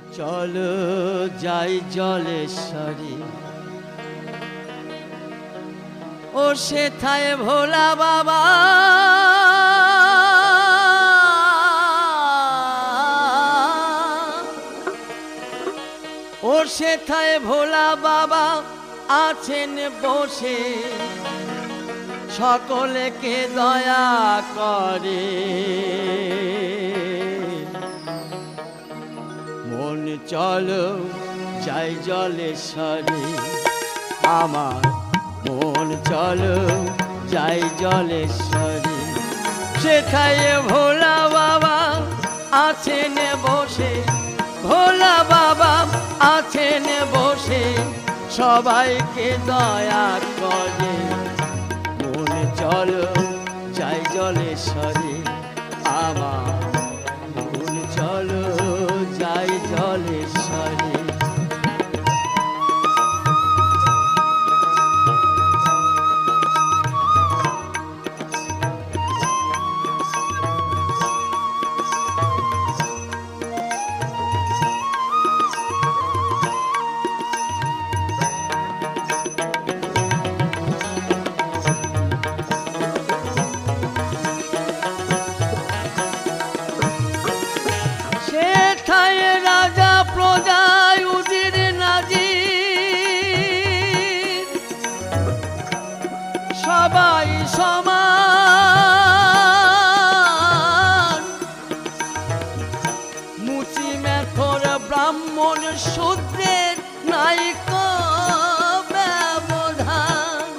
চলো যাই জলেশ্বরী ও সেথায় ভোলা বাবা ও সেথায় ভোলা বাবা আছেন বসে সকলকে দয়া করে মন চলো যাই জলেশ্বরী আমার মন চলো যাই জলেশ্বরী সেথায় ভোলা বাবা আছেন বসে ভোলা বাবা আছেন বসে সবাইকে দয়া করে মন চলো যাই জলেশ্বরী আমার মন চলো যাই জলেশ্বরী রাজা প্রজায় উজির নাজির সবাই সমান মুচি মেথর ব্রাহ্মণ শূদ্রের নাইক ব্যবধান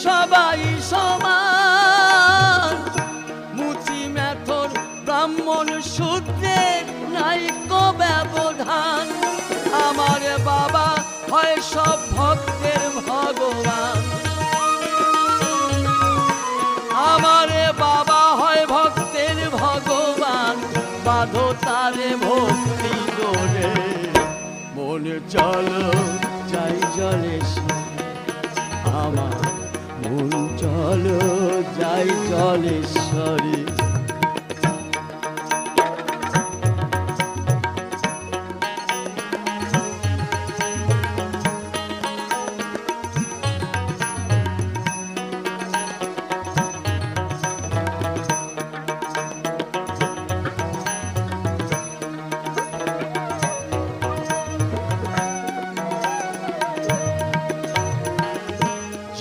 সবাই সমান মুচি মেথর ব্রাহ্মণ শূদ্রের নাইক ব্যবধান আমার বাবা হয় সব ভক্তের ভগবান আমার বাবা হয় ভক্তের ভগবান বাঁধো তারে ভক্তি করে মন চলো যাই জলেশ্বরী আমার মন চলো যাই জলেশ্বরী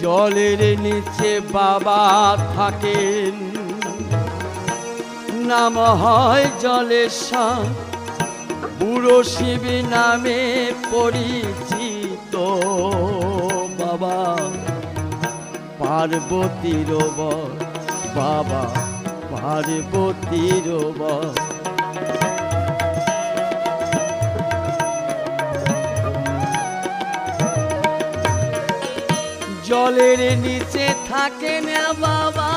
জলের নিচে বাবা থাকেন নাম হয় জলেশ্বর বুড়ো শিব নামে পরিচিত বাবা পার্বতীর বর বাবা পার্বতীর বর জলের নিচে থাকেন বাবা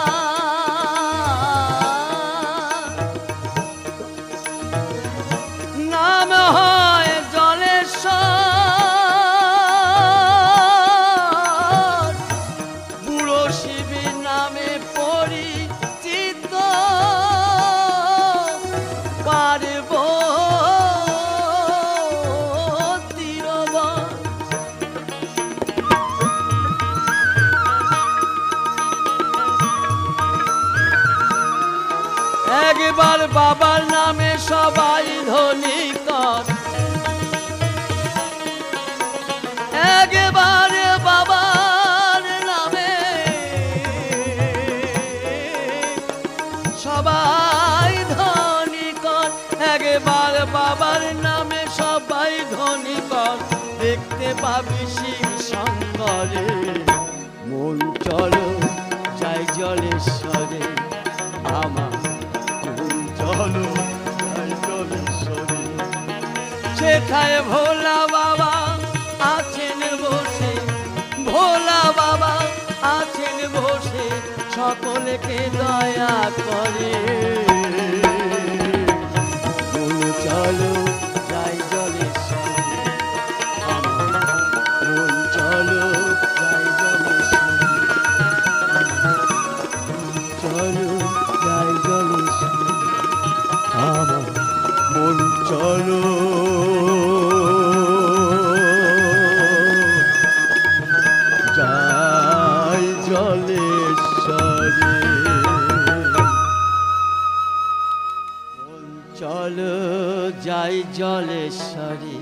নাম হয় জলেশ্বর বুড়ো শিব নামে পরিচিত পার্বতীর বর একবার বাবার নামে সবাই ধ্বনি কর একবার বাবার নামে সবাই ধ্বনি কর একবার বাবার নামে সবাই ধ্বনি কর দেখতে পাবি শিব শঙ্করে মন চলো যাই জলেশ্বরে আমার চলো যাই জলেশ্বরী সেথায় ভোলা বাবা আছেন বসে ভোলা বাবা আছেন বসে সকলকে দয়া করে চলো যাই জলেশ্বরী আমার মন যাই জলেশ্বরী আমার মন চলো যাই জলেশ্বরী মন চলো যাই জলেশ্বরী